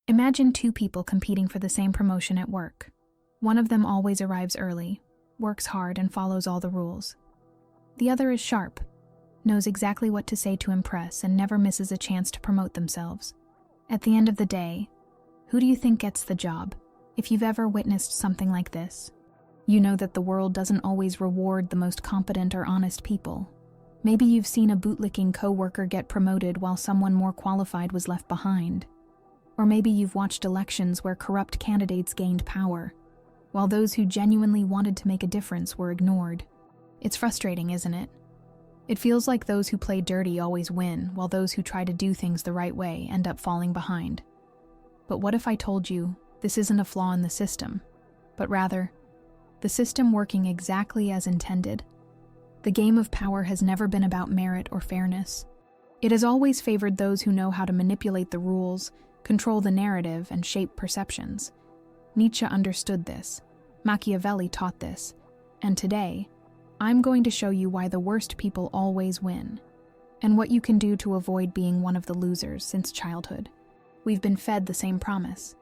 Imagine two people competing for the same promotion at work. One of them always arrives early, works hard, and follows all the rules. The other is sharp, knows exactly what to say to impress, and never misses a chance to promote themselves. At the end of the day, who do you think gets the job? If you've ever witnessed something like this, you know that the world doesn't always reward the most competent or honest people. Maybe you've seen a bootlicking coworker get promoted while someone more qualified was left behind. Or maybe you've watched elections where corrupt candidates gained power, while those who genuinely wanted to make a difference were ignored. It's frustrating, isn't it? It feels like those who play dirty always win, while those who try to do things the right way end up falling behind. But what if I told you this isn't a flaw in the system, but rather the system working exactly as intended? The game of power has never been about merit or fairness. It has always favored those who know how to manipulate the rules, control the narrative, and shape perceptions. Nietzsche understood this. Machiavelli taught this. And today, I'm going to show you why the worst people always win, and what you can do to avoid being one of the losers since childhood. We've been fed the same promise.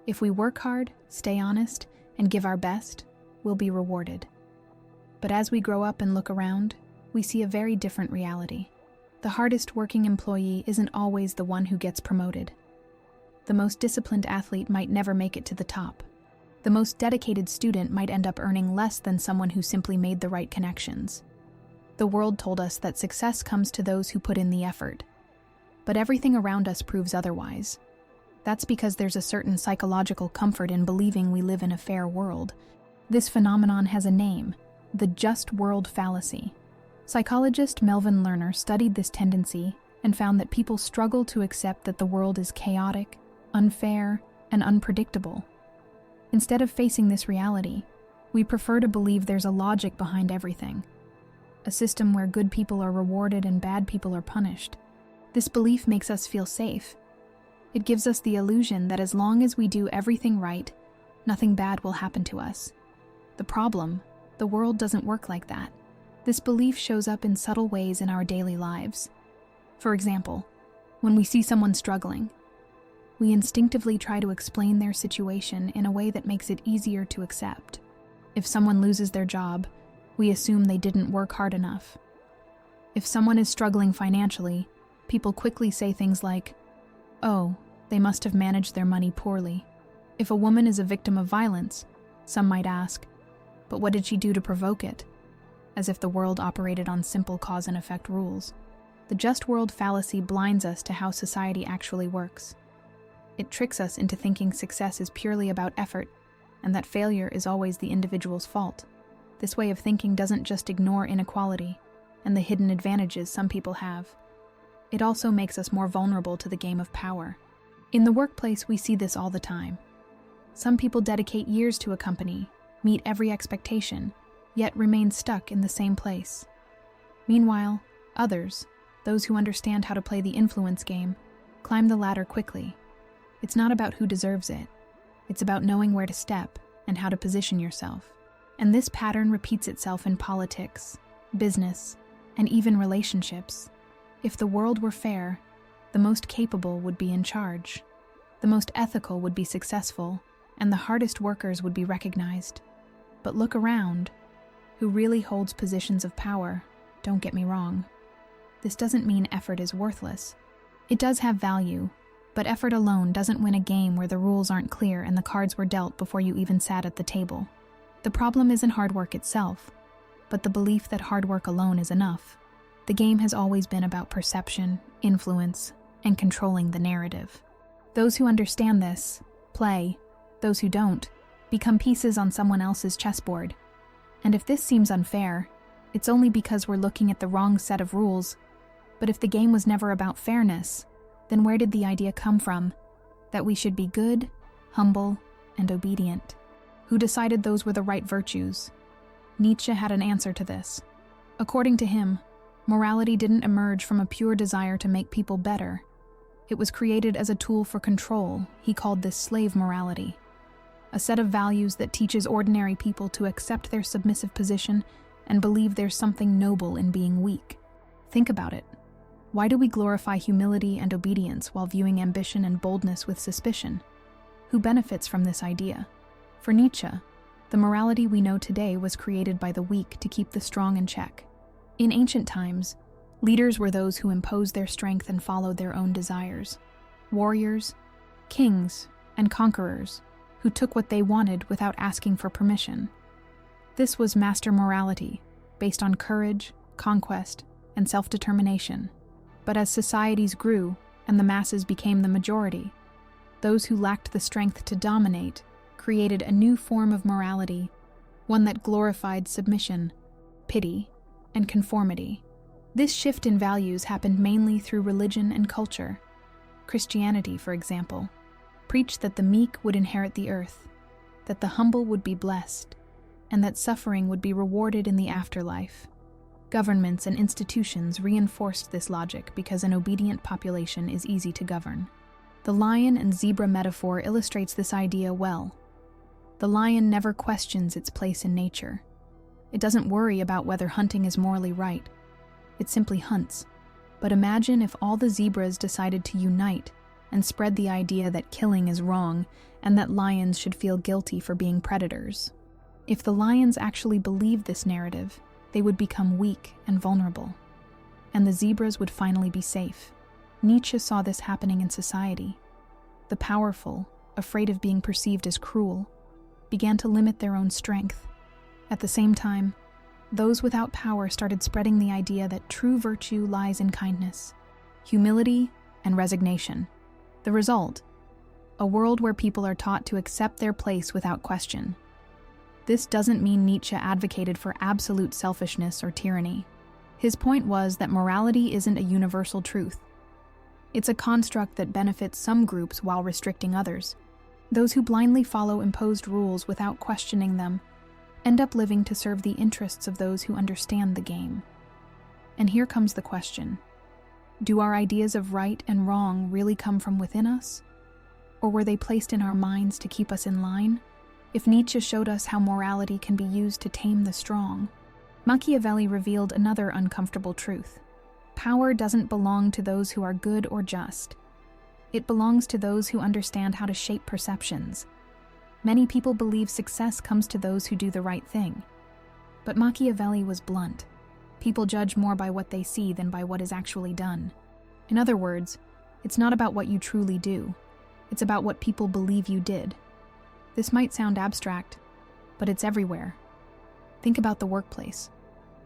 If we work hard, stay honest, and give our best, we'll be rewarded. But as we grow up and look around, we see a very different reality. The hardest working employee isn't always the one who gets promoted. The most disciplined athlete might never make it to the top. The most dedicated student might end up earning less than someone who simply made the right connections. The world told us that success comes to those who put in the effort. But everything around us proves otherwise. That's because there's a certain psychological comfort in believing we live in a fair world. This phenomenon has a name: the just world fallacy. Psychologist Melvin Lerner studied this tendency and found that people struggle to accept that the world is chaotic, unfair, and unpredictable. Instead of facing this reality, we prefer to believe there's a logic behind everything, a system where good people are rewarded and bad people are punished. This belief makes us feel safe. It gives us the illusion that as long as we do everything right, nothing bad will happen to us. The problem: the world doesn't work like that. This belief shows up in subtle ways in our daily lives. For example, when we see someone struggling, we instinctively try to explain their situation in a way that makes it easier to accept. If someone loses their job, we assume they didn't work hard enough. If someone is struggling financially, people quickly say things like, "Oh, they must have managed their money poorly." If a woman is a victim of violence, some might ask, "But what did she do to provoke it?" As if the world operated on simple cause and effect rules. The just world fallacy blinds us to how society actually works. It tricks us into thinking success is purely about effort, and that failure is always the individual's fault. This way of thinking doesn't just ignore inequality and the hidden advantages some people have. It also makes us more vulnerable to the game of power. In the workplace, we see this all the time. Some people dedicate years to a company, meet every expectation, yet remain stuck in the same place. Meanwhile, others, those who understand how to play the influence game, climb the ladder quickly. It's not about who deserves it. It's about knowing where to step and how to position yourself. And this pattern repeats itself in politics, business, and even relationships. If the world were fair, the most capable would be in charge. The most ethical would be successful, and the hardest workers would be recognized. But look around. Who really holds positions of power? Don't get me wrong. This doesn't mean effort is worthless. It does have value, but effort alone doesn't win a game where the rules aren't clear and the cards were dealt before you even sat at the table. The problem isn't hard work itself, but the belief that hard work alone is enough. The game has always been about perception, influence, and controlling the narrative. Those who understand this, play. Those who don't, become pieces on someone else's chessboard. And if this seems unfair, it's only because we're looking at the wrong set of rules. But if the game was never about fairness, then where did the idea come from? That we should be good, humble, and obedient? Who decided those were the right virtues? Nietzsche had an answer to this. According to him, morality didn't emerge from a pure desire to make people better. It was created as a tool for control. He called this slave morality. A set of values that teaches ordinary people to accept their submissive position and believe there's something noble in being weak. Think about it. Why do we glorify humility and obedience while viewing ambition and boldness with suspicion? Who benefits from this idea? For Nietzsche, the morality we know today was created by the weak to keep the strong in check. In ancient times, leaders were those who imposed their strength and followed their own desires. Warriors, kings, and conquerors who took what they wanted without asking for permission. This was master morality, based on courage, conquest, and self-determination. But as societies grew and the masses became the majority, those who lacked the strength to dominate created a new form of morality, one that glorified submission, pity, and conformity. This shift in values happened mainly through religion and culture. Christianity, for example, preached that the meek would inherit the earth, that the humble would be blessed, and that suffering would be rewarded in the afterlife. Governments and institutions reinforced this logic because an obedient population is easy to govern. The lion and zebra metaphor illustrates this idea well. The lion never questions its place in nature. It doesn't worry about whether hunting is morally right. It simply hunts. But imagine if all the zebras decided to unite and spread the idea that killing is wrong and that lions should feel guilty for being predators. If the lions actually believed this narrative, they would become weak and vulnerable, and the zebras would finally be safe. Nietzsche saw this happening in society. The powerful, afraid of being perceived as cruel, began to limit their own strength. At the same time, those without power started spreading the idea that true virtue lies in kindness, humility, and resignation. The result: a world where people are taught to accept their place without question. This doesn't mean Nietzsche advocated for absolute selfishness or tyranny. His point was that morality isn't a universal truth. It's a construct that benefits some groups while restricting others. Those who blindly follow imposed rules without questioning them end up living to serve the interests of those who understand the game. And here comes the question: do our ideas of right and wrong really come from within us? Or were they placed in our minds to keep us in line? If Nietzsche showed us how morality can be used to tame the strong, Machiavelli revealed another uncomfortable truth. Power doesn't belong to those who are good or just. It belongs to those who understand how to shape perceptions. Many people believe success comes to those who do the right thing. But Machiavelli was blunt. People judge more by what they see than by what is actually done. In other words, it's not about what you truly do. It's about what people believe you did. This might sound abstract, but it's everywhere. Think about the workplace.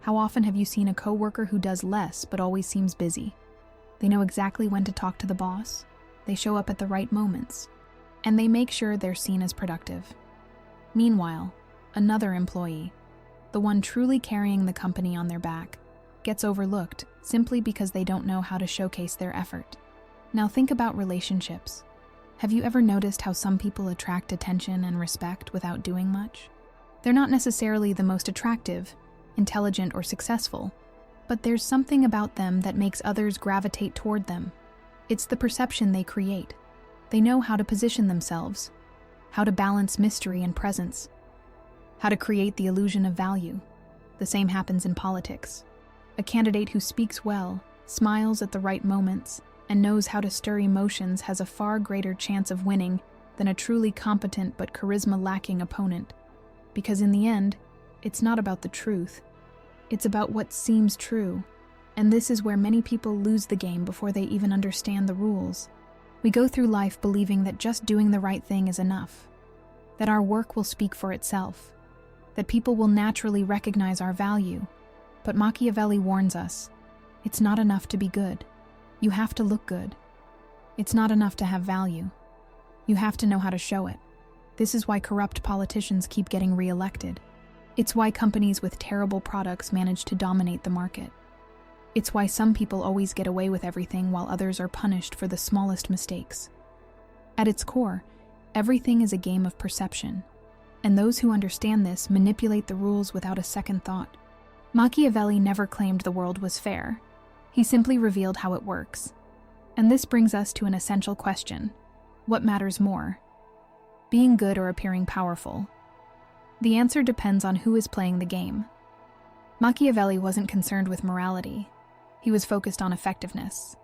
How often have you seen a coworker who does less but always seems busy? They know exactly when to talk to the boss, they show up at the right moments, and they make sure they're seen as productive. Meanwhile, another employee, the one truly carrying the company on their back, gets overlooked simply because they don't know how to showcase their effort. Now think about relationships. Have you ever noticed how some people attract attention and respect without doing much? They're not necessarily the most attractive, intelligent, or successful, but there's something about them that makes others gravitate toward them. It's the perception they create. They know how to position themselves, how to balance mystery and presence, how to create the illusion of value. The same happens in politics. A candidate who speaks well, smiles at the right moments, and knows how to stir emotions has a far greater chance of winning than a truly competent but charisma-lacking opponent. Because in the end, it's not about the truth. It's about what seems true. And this is where many people lose the game before they even understand the rules. We go through life believing that just doing the right thing is enough, that our work will speak for itself, that people will naturally recognize our value. But Machiavelli warns us, it's not enough to be good. You have to look good. It's not enough to have value. You have to know how to show it. This is why corrupt politicians keep getting re-elected. It's why companies with terrible products manage to dominate the market. It's why some people always get away with everything while others are punished for the smallest mistakes. At its core, everything is a game of perception, and those who understand this manipulate the rules without a second thought. Machiavelli never claimed the world was fair. He simply revealed how it works. And this brings us to an essential question. What matters more? Being good or appearing powerful? The answer depends on who is playing the game. Machiavelli wasn't concerned with morality. He was focused on effectiveness.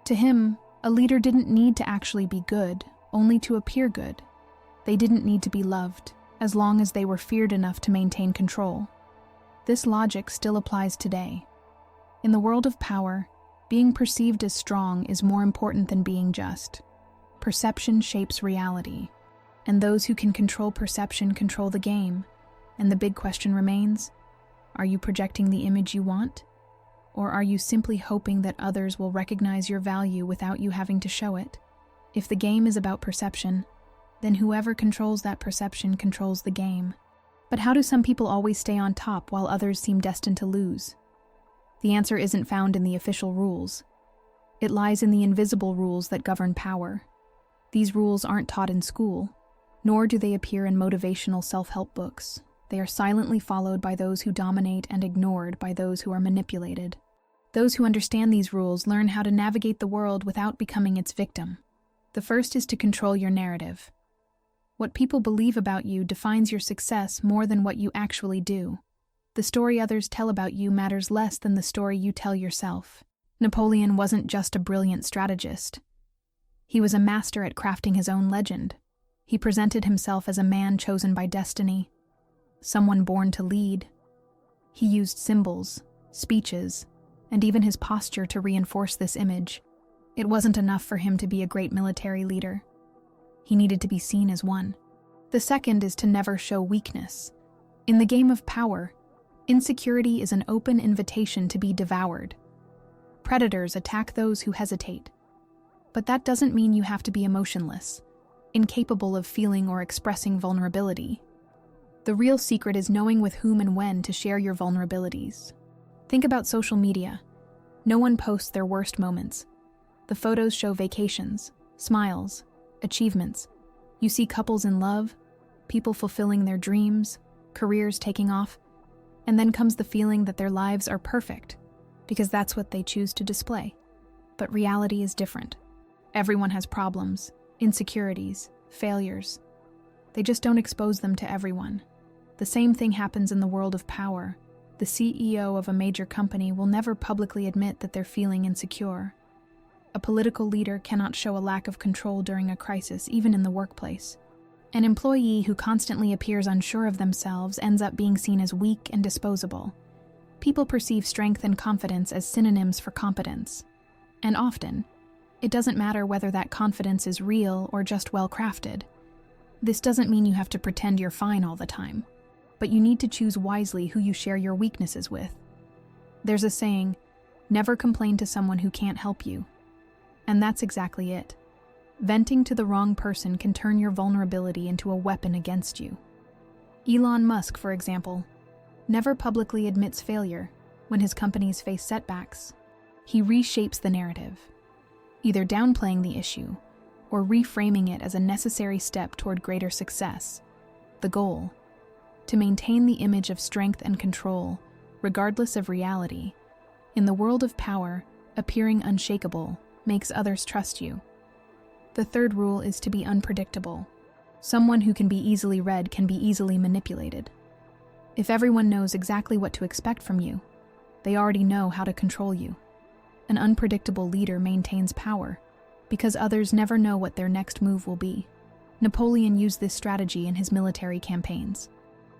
To him, a leader didn't need to actually be good, only to appear good. They didn't need to be loved, as long as they were feared enough to maintain control. This logic still applies today. In the world of power, being perceived as strong is more important than being just. Perception shapes reality, and those who can control perception control the game. And the big question remains, are you projecting the image you want? Or are you simply hoping that others will recognize your value without you having to show it? If the game is about perception, then whoever controls that perception controls the game. But how do some people always stay on top while others seem destined to lose? The answer isn't found in the official rules. It lies in the invisible rules that govern power. These rules aren't taught in school, nor do they appear in motivational self-help books. They are silently followed by those who dominate and ignored by those who are manipulated. Those who understand these rules learn how to navigate the world without becoming its victim. The first is to control your narrative. What people believe about you defines your success more than what you actually do. The story others tell about you matters less than the story you tell yourself. Napoleon wasn't just a brilliant strategist. He was a master at crafting his own legend. He presented himself as a man chosen by destiny, someone born to lead. He used symbols, speeches, and even his posture to reinforce this image. It wasn't enough for him to be a great military leader. He needed to be seen as one. The second is to never show weakness. In the game of power, insecurity is an open invitation to be devoured. Predators attack those who hesitate. But that doesn't mean you have to be emotionless, incapable of feeling or expressing vulnerability. The real secret is knowing with whom and when to share your vulnerabilities. Think about social media. No one posts their worst moments. The photos show vacations, smiles, achievements. You see couples in love, people fulfilling their dreams, careers taking off, and then comes the feeling that their lives are perfect, because that's what they choose to display. But reality is different. Everyone has problems, insecurities, failures. They just don't expose them to everyone. The same thing happens in the world of power. The CEO of a major company will never publicly admit that they're feeling insecure. A political leader cannot show a lack of control during a crisis, even in the workplace. An employee who constantly appears unsure of themselves ends up being seen as weak and disposable. People perceive strength and confidence as synonyms for competence. And often, it doesn't matter whether that confidence is real or just well-crafted. This doesn't mean you have to pretend you're fine all the time, but you need to choose wisely who you share your weaknesses with. There's a saying, never complain to someone who can't help you. And that's exactly it. Venting to the wrong person can turn your vulnerability into a weapon against you. Elon Musk, for example, never publicly admits failure when his companies face setbacks. He reshapes the narrative, either downplaying the issue or reframing it as a necessary step toward greater success. The goal: to maintain the image of strength and control, regardless of reality. In the world of power, appearing unshakable makes others trust you. The third rule is to be unpredictable. Someone who can be easily read can be easily manipulated. If everyone knows exactly what to expect from you, they already know how to control you. An unpredictable leader maintains power, because others never know what their next move will be. Napoleon used this strategy in his military campaigns,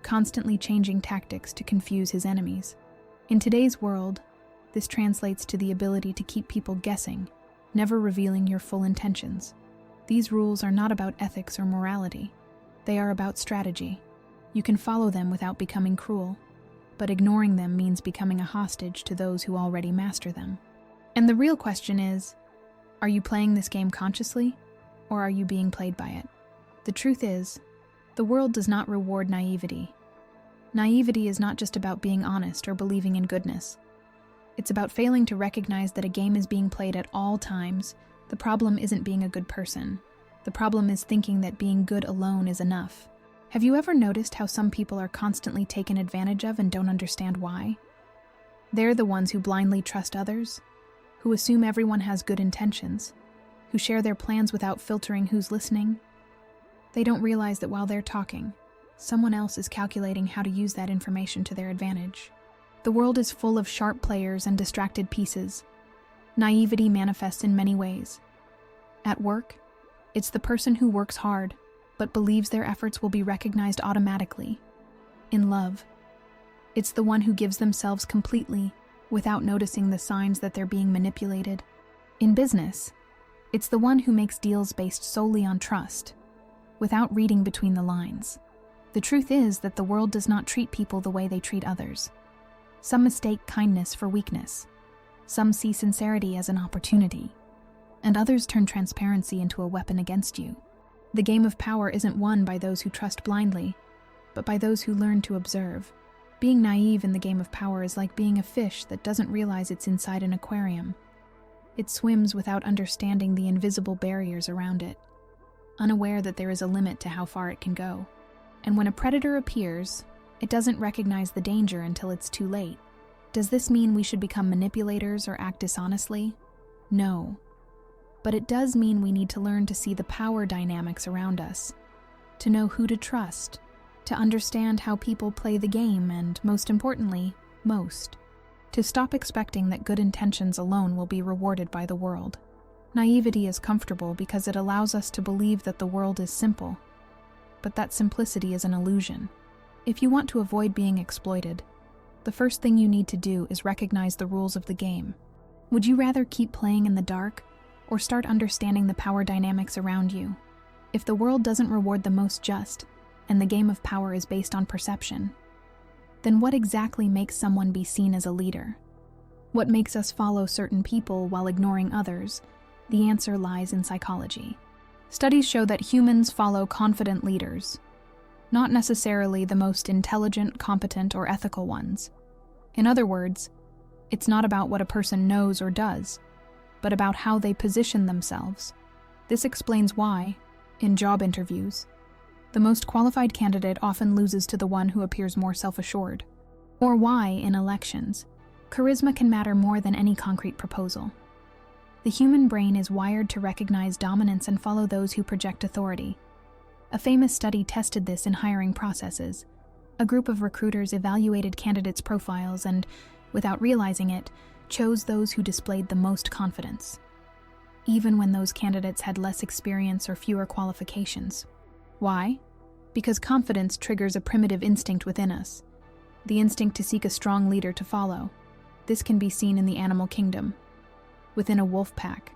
constantly changing tactics to confuse his enemies. In today's world, this translates to the ability to keep people guessing, never revealing your full intentions. These rules are not about ethics or morality. They are about strategy. You can follow them without becoming cruel, but ignoring them means becoming a hostage to those who already master them. And the real question is, are you playing this game consciously, or are you being played by it? The truth is, the world does not reward naivety. Naivety is not just about being honest or believing in goodness. It's about failing to recognize that a game is being played at all times. The problem isn't being a good person. The problem is thinking that being good alone is enough. Have you ever noticed how some people are constantly taken advantage of and don't understand why? They're the ones who blindly trust others, who assume everyone has good intentions, who share their plans without filtering who's listening. They don't realize that while they're talking, someone else is calculating how to use that information to their advantage. The world is full of sharp players and distracted pieces. Naivety manifests in many ways. At work, it's the person who works hard, but believes their efforts will be recognized automatically. In love, it's the one who gives themselves completely without noticing the signs that they're being manipulated. In business, it's the one who makes deals based solely on trust, without reading between the lines. The truth is that the world does not treat people the way they treat others. Some mistake kindness for weakness. Some see sincerity as an opportunity, and others turn transparency into a weapon against you. The game of power isn't won by those who trust blindly, but by those who learn to observe. Being naive in the game of power is like being a fish that doesn't realize it's inside an aquarium. It swims without understanding the invisible barriers around it, unaware that there is a limit to how far it can go. And when a predator appears, it doesn't recognize the danger until it's too late. Does this mean we should become manipulators or act dishonestly? No. But it does mean we need to learn to see the power dynamics around us, to know who to trust, to understand how people play the game, and most importantly, to stop expecting that good intentions alone will be rewarded by the world. Naivety is comfortable because it allows us to believe that the world is simple, but that simplicity is an illusion. If you want to avoid being exploited, the first thing you need to do is recognize the rules of the game. Would you rather keep playing in the dark, or start understanding the power dynamics around you? If the world doesn't reward the most just, and the game of power is based on perception, then what exactly makes someone be seen as a leader? What makes us follow certain people while ignoring others? The answer lies in psychology. Studies show that humans follow confident leaders, not necessarily the most intelligent, competent, or ethical ones. In other words, it's not about what a person knows or does, but about how they position themselves. This explains why, in job interviews, the most qualified candidate often loses to the one who appears more self-assured. Or why, in elections, charisma can matter more than any concrete proposal. The human brain is wired to recognize dominance and follow those who project authority. A famous study tested this in hiring processes. A group of recruiters evaluated candidates' profiles and, without realizing it, chose those who displayed the most confidence, even when those candidates had less experience or fewer qualifications. Why? Because confidence triggers a primitive instinct within us, the instinct to seek a strong leader to follow. This can be seen in the animal kingdom. Within a wolf pack,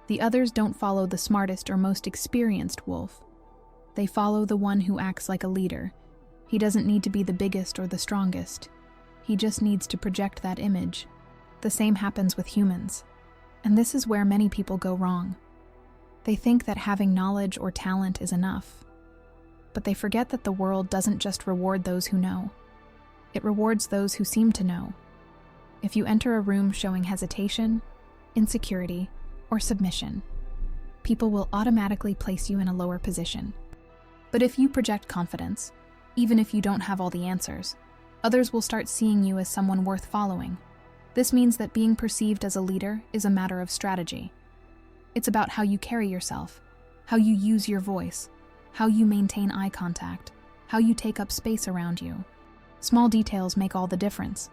the others don't follow the smartest or most experienced wolf. They follow the one who acts like a leader. He doesn't need to be the biggest or the strongest. He just needs to project that image. The same happens with humans. And this is where many people go wrong. They think that having knowledge or talent is enough. But they forget that the world doesn't just reward those who know. It rewards those who seem to know. If you enter a room showing hesitation, insecurity, or submission, people will automatically place you in a lower position. But if you project confidence, even if you don't have all the answers, others will start seeing you as someone worth following. This means that being perceived as a leader is a matter of strategy. It's about how you carry yourself, how you use your voice, how you maintain eye contact, how you take up space around you. Small details make all the difference.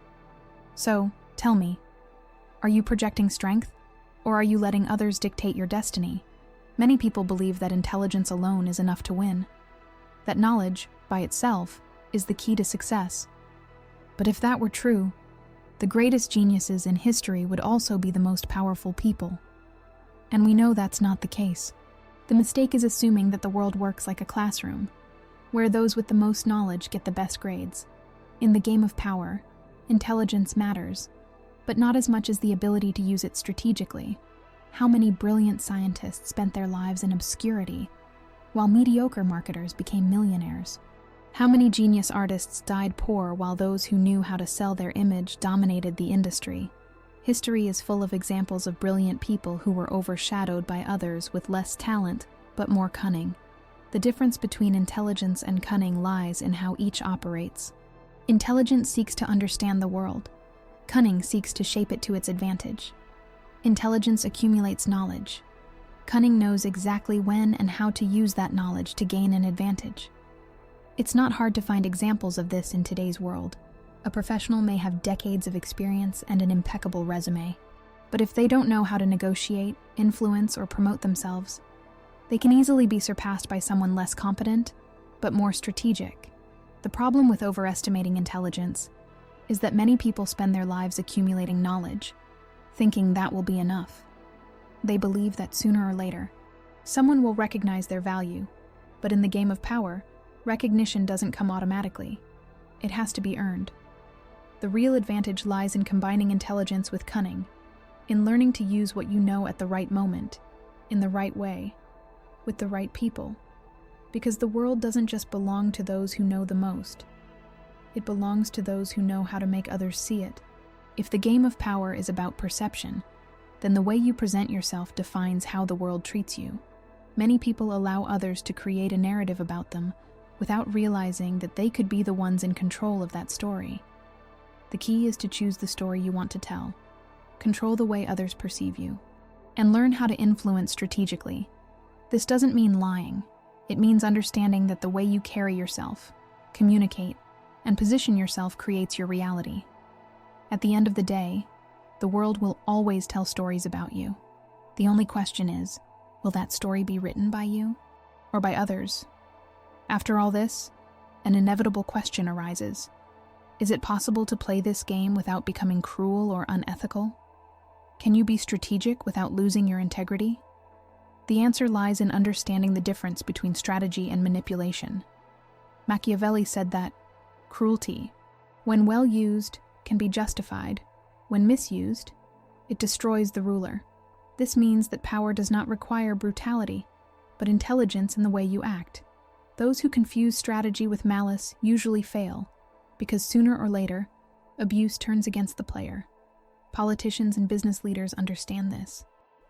So, tell me, are you projecting strength, or are you letting others dictate your destiny? Many people believe that intelligence alone is enough to win, that knowledge, by itself, is the key to success. But if that were true, the greatest geniuses in history would also be the most powerful people. And we know that's not the case. The mistake is assuming that the world works like a classroom, where those with the most knowledge get the best grades. In the game of power, intelligence matters, but not as much as the ability to use it strategically. How many brilliant scientists spent their lives in obscurity, while mediocre marketers became millionaires? How many genius artists died poor while those who knew how to sell their image dominated the industry? History is full of examples of brilliant people who were overshadowed by others with less talent, but more cunning. The difference between intelligence and cunning lies in how each operates. Intelligence seeks to understand the world. Cunning seeks to shape it to its advantage. Intelligence accumulates knowledge. Cunning knows exactly when and how to use that knowledge to gain an advantage. It's not hard to find examples of this in today's world. A professional may have decades of experience and an impeccable resume, but if they don't know how to negotiate, influence, or promote themselves, they can easily be surpassed by someone less competent, but more strategic. The problem with overestimating intelligence is that many people spend their lives accumulating knowledge, thinking that will be enough. They believe that sooner or later, someone will recognize their value, but in the game of power, recognition doesn't come automatically. It has to be earned. The real advantage lies in combining intelligence with cunning, in learning to use what you know at the right moment, in the right way, with the right people. Because the world doesn't just belong to those who know the most. It belongs to those who know how to make others see it. If the game of power is about perception, then the way you present yourself defines how the world treats you. Many people allow others to create a narrative about them without realizing that they could be the ones in control of that story. The key is to choose the story you want to tell, control the way others perceive you, and learn how to influence strategically. This doesn't mean lying. It means understanding that the way you carry yourself, communicate, and position yourself creates your reality. At the end of the day, the world will always tell stories about you. The only question is, will that story be written by you or by others? After all this, an inevitable question arises. Is it possible to play this game without becoming cruel or unethical? Can you be strategic without losing your integrity? The answer lies in understanding the difference between strategy and manipulation. Machiavelli said that cruelty, when well used, can be justified. When misused, it destroys the ruler. This means that power does not require brutality, but intelligence in the way you act. Those who confuse strategy with malice usually fail, because sooner or later, abuse turns against the player. Politicians and business leaders understand this.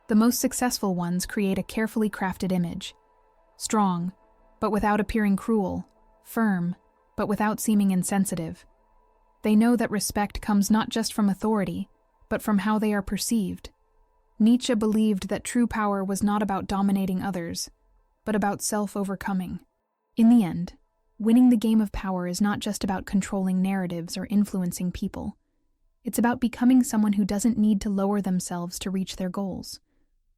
The most successful ones create a carefully crafted image. Strong, but without appearing cruel. Firm, but without seeming insensitive. They know that respect comes not just from authority, but from how they are perceived. Nietzsche believed that true power was not about dominating others, but about self-overcoming. In the end, winning the game of power is not just about controlling narratives or influencing people. It's about becoming someone who doesn't need to lower themselves to reach their goals.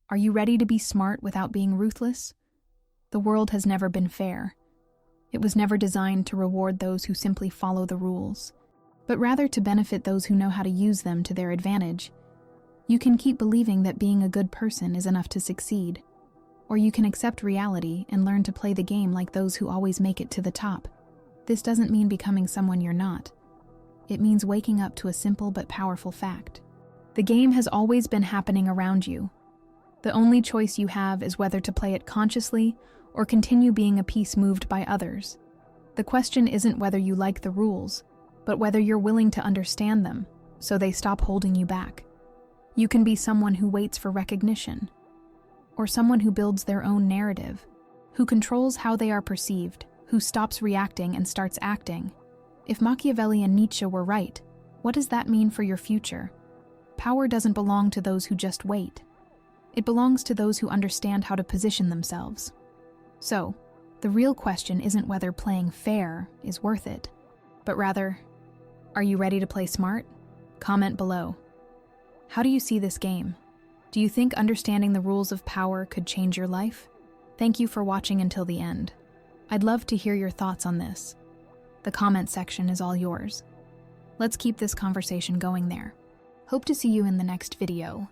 Are you ready to be smart without being ruthless? The world has never been fair. It was never designed to reward those who simply follow the rules, but rather to benefit those who know how to use them to their advantage. You can keep believing that being a good person is enough to succeed, or you can accept reality and learn to play the game like those who always make it to the top. This doesn't mean becoming someone you're not. It means waking up to a simple but powerful fact. The game has always been happening around you. The only choice you have is whether to play it consciously or continue being a piece moved by others. The question isn't whether you like the rules, but whether you're willing to understand them so they stop holding you back. You can be someone who waits for recognition, or someone who builds their own narrative, who controls how they are perceived, who stops reacting and starts acting. If Machiavelli and Nietzsche were right, what does that mean for your future? Power doesn't belong to those who just wait. It belongs to those who understand how to position themselves. So, the real question isn't whether playing fair is worth it, but rather, are you ready to play smart? Comment below. How do you see this game? Do you think understanding the rules of power could change your life? Thank you for watching until the end. I'd love to hear your thoughts on this. The comment section is all yours. Let's keep this conversation going there. Hope to see you in the next video.